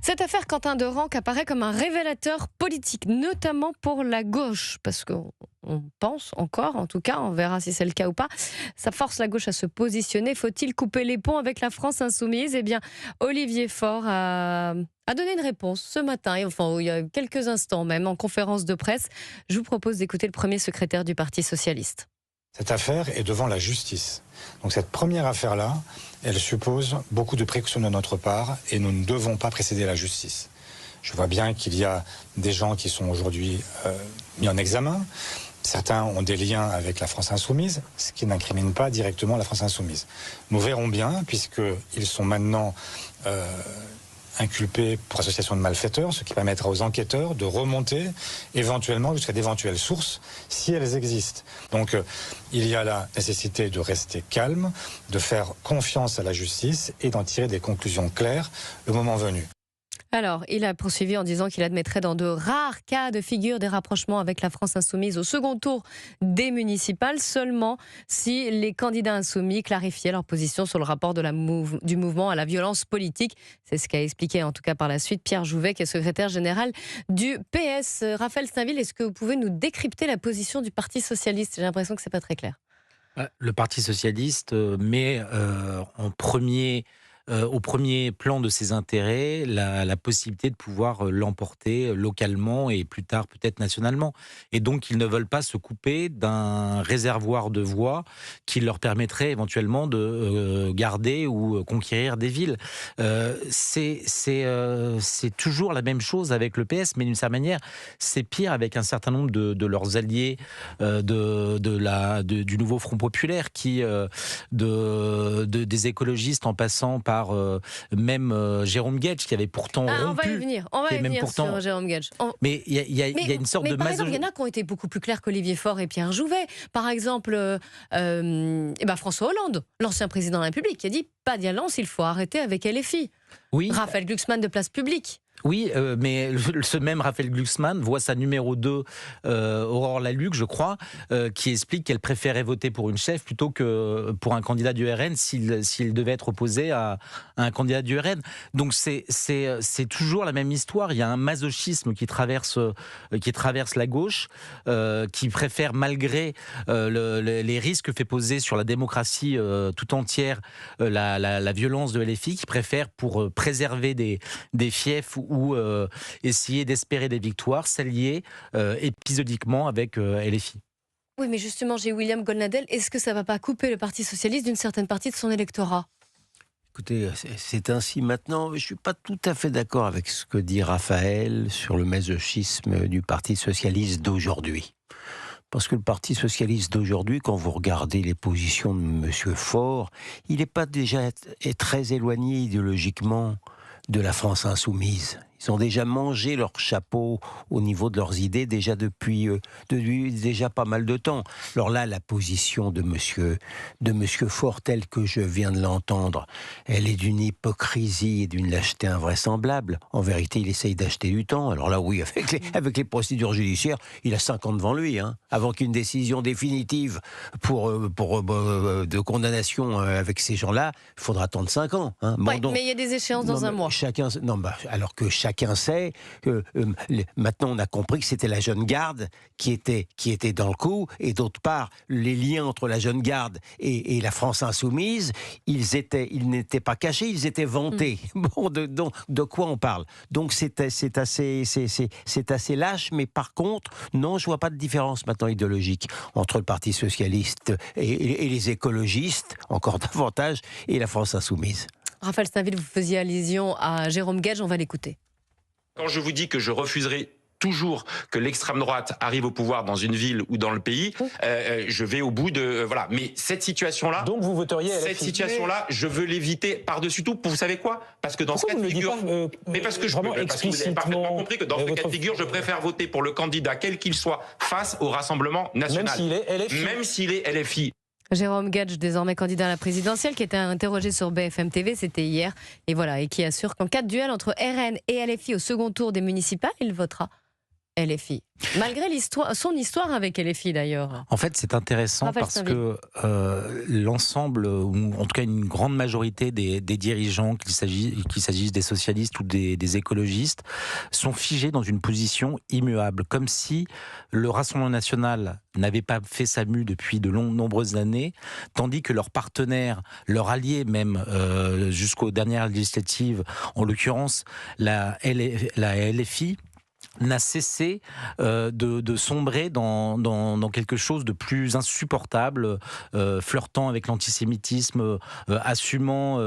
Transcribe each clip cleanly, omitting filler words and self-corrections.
Cette affaire Quentin Derenque apparaît comme un révélateur politique, notamment pour la gauche, parce qu'on pense encore, en tout cas, on verra si c'est le cas ou pas, ça force la gauche à se positionner. Faut-il couper les ponts avec la France insoumise? Eh bien, Olivier Faure a donné une réponse ce matin, enfin il y a quelques instants même, en conférence de presse. Je vous propose d'écouter le premier secrétaire du Parti socialiste. Cette affaire est devant la justice. Donc cette première affaire-là, elle suppose beaucoup de précautions de notre part et nous ne devons pas précéder la justice. Je vois bien qu'il y a des gens qui sont aujourd'hui mis en examen. Certains ont des liens avec la France insoumise, ce qui n'incrimine pas directement la France insoumise. Nous verrons bien, puisqu'ils sont maintenant inculpés pour association de malfaiteurs, ce qui permettra aux enquêteurs de remonter éventuellement jusqu'à d'éventuelles sources, si elles existent. Donc il y a la nécessité de rester calme, de faire confiance à la justice et d'en tirer des conclusions claires le moment venu. Alors, il a poursuivi en disant qu'il admettrait dans de rares cas de figure des rapprochements avec la France insoumise au second tour des municipales, seulement si les candidats insoumis clarifiaient leur position sur le rapport du mouvement à la violence politique. C'est ce qu'a expliqué en tout cas par la suite Pierre Jouvet, qui est secrétaire général du PS. Raphaël Steinville, est-ce que vous pouvez nous décrypter la position du Parti socialiste? J'ai l'impression que ce n'est pas très clair. Le Parti socialiste met au premier plan de ses intérêts la possibilité de pouvoir l'emporter localement et plus tard peut-être nationalement. Et donc ils ne veulent pas se couper d'un réservoir de voix qui leur permettrait éventuellement de garder ou conquérir des villes. C'est toujours la même chose avec le PS, mais d'une certaine manière, c'est pire avec un certain nombre de leurs alliés du nouveau Front populaire qui, des écologistes en passant par même Jérôme Guedj qui avait pourtant rompu. On va y venir sur Jérôme Guedj. Mais il y a une sorte de par exemple, il y en a qui ont été beaucoup plus clairs qu'Olivier Faure et Pierre Jouvet. Par exemple, François Hollande, l'ancien président de la République, qui a dit pas d'alliance, il faut arrêter avec LFI. Oui. Raphaël Glucksmann de Place Publique. Oui, mais ce même Raphaël Glucksmann voit sa numéro 2, Aurore Lalucq, je crois, qui explique qu'elle préférait voter pour une chef plutôt que pour un candidat du RN s'il devait être opposé à un candidat du RN. Donc c'est toujours la même histoire. Il y a un masochisme qui traverse la gauche, qui préfère, malgré les risques que fait poser sur la démocratie tout entière la violence de LFI, qui préfère, pour préserver des fiefs ou essayer d'espérer des victoires, s'allier épisodiquement avec LFI. Oui, mais justement, j'ai William Goldnadel. Est-ce que ça ne va pas couper le Parti socialiste d'une certaine partie de son électorat? Écoutez, c'est ainsi maintenant. Je ne suis pas tout à fait d'accord avec ce que dit Raphaël sur le masochisme du Parti socialiste d'aujourd'hui. Parce que le Parti socialiste d'aujourd'hui, quand vous regardez les positions de M. Faure, il n'est pas déjà très éloigné idéologiquement de la France insoumise. Ils ont déjà mangé leur chapeau au niveau de leurs idées déjà depuis déjà pas mal de temps. Alors là, la position de monsieur Faure, telle que je viens de l'entendre, elle est d'une hypocrisie et d'une lâcheté invraisemblable. En vérité, il essaye d'acheter du temps. Alors là, oui, avec les procédures judiciaires, il a 5 ans devant lui, avant qu'une décision définitive de condamnation avec ces gens-là, il faudra attendre 5 ans. Mais il y a des échéances dans un mois. Alors que chacun sait que maintenant on a compris que c'était la jeune garde qui était dans le coup, et d'autre part les liens entre la jeune garde et la France insoumise, ils n'étaient pas cachés, ils étaient vantés. Bon, de quoi on parle? Donc c'est assez lâche, mais par contre non, je vois pas de différence maintenant idéologique entre le Parti socialiste et les écologistes, encore davantage, et la France insoumise. Raphaël Steinville, vous faisiez allusion à Jérôme Guedj, on va l'écouter. Quand je vous dis que je refuserai toujours que l'extrême droite arrive au pouvoir dans une ville ou dans le pays, je vais au bout de... voilà. Mais cette situation-là... Donc vous voteriez LFI. Cette situation-là, je veux l'éviter par-dessus tout. Vous savez quoi? Parce que dans ce cas de figure... mais parce que vous avez parfaitement compris que dans ce cas de figure, je préfère voter pour le candidat, quel qu'il soit, face au Rassemblement national. Même s'il est LFI. Jérôme Guedj, désormais candidat à la présidentielle, qui était interrogé sur BFM TV, c'était hier, et qui assure qu'en cas de duel entre RN et LFI au second tour des municipales, il votera LFI. Malgré son histoire avec LFI d'ailleurs. En fait, c'est intéressant Raphaël parce Steinville. que l'ensemble, ou en tout cas une grande majorité des dirigeants, qu'il s'agisse des socialistes ou des écologistes, sont figés dans une position immuable, comme si le Rassemblement national n'avait pas fait sa mue depuis de nombreuses années, tandis que leurs partenaires, leurs alliés même, jusqu'aux dernières législatives, en l'occurrence la LFI, n'a cessé de sombrer dans quelque chose de plus insupportable, flirtant avec l'antisémitisme, assumant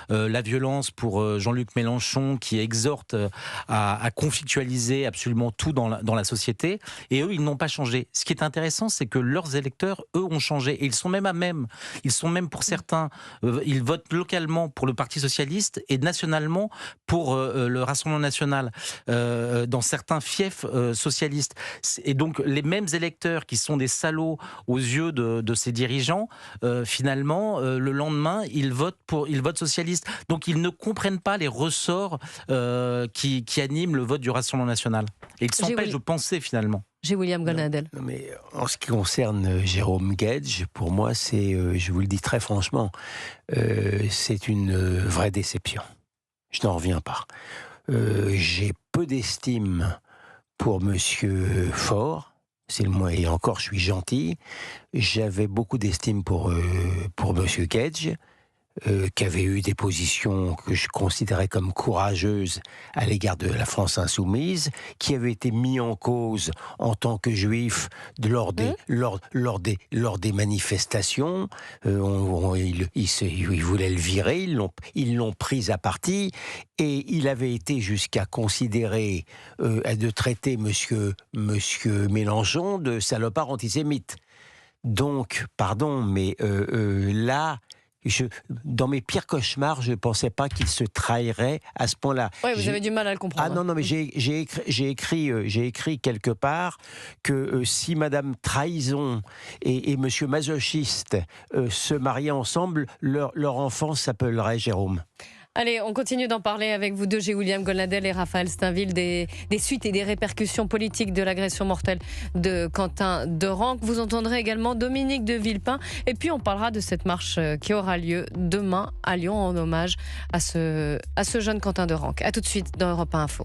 la violence pour Jean-Luc Mélenchon, qui exhorte à conflictualiser absolument tout dans la société. Et eux, ils n'ont pas changé. Ce qui est intéressant, c'est que leurs électeurs, eux, ont changé. Et ils sont même pour certains, ils votent localement pour le Parti socialiste et nationalement pour le Rassemblement national. Dans certains fiefs socialistes. Et donc les mêmes électeurs qui sont des salauds aux yeux de ces dirigeants, finalement, le lendemain, ils votent socialiste. Donc ils ne comprennent pas les ressorts qui animent le vote du Rassemblement national. Et ils s'empêchent de penser finalement. J'ai William Gonadel. Non, mais en ce qui concerne Jérôme Guedj, pour moi, je vous le dis très franchement, c'est une vraie déception. Je n'en reviens pas. J'ai peu d'estime pour Monsieur Faure, c'est le moins, et encore je suis gentil. J'avais beaucoup d'estime pour Monsieur Guedj, qui avait eu des positions que je considérais comme courageuses à l'égard de la France insoumise, qui avait été mis en cause en tant que juif lors des manifestations. Ils voulaient le virer, ils l'ont pris à partie, et il avait été jusqu'à considérer de traiter monsieur Mélenchon de salopard antisémite. Donc, pardon, mais là, dans mes pires cauchemars, je ne pensais pas qu'il se trahirait à ce point-là. Oui, vous avez du mal à le comprendre. Ah non, mais j'ai écrit quelque part que si Madame Trahison et Monsieur Masochiste se mariaient ensemble, leur enfant s'appellerait Jérôme. Allez, on continue d'en parler avec vous deux, G. William Gonadel et Raphaël Steinville, des suites et des répercussions politiques de l'agression mortelle de Quentin Derenque. Vous entendrez également Dominique de Villepin. Et puis, on parlera de cette marche qui aura lieu demain à Lyon en hommage à ce jeune Quentin Derenque. A tout de suite dans Europe 1 Info.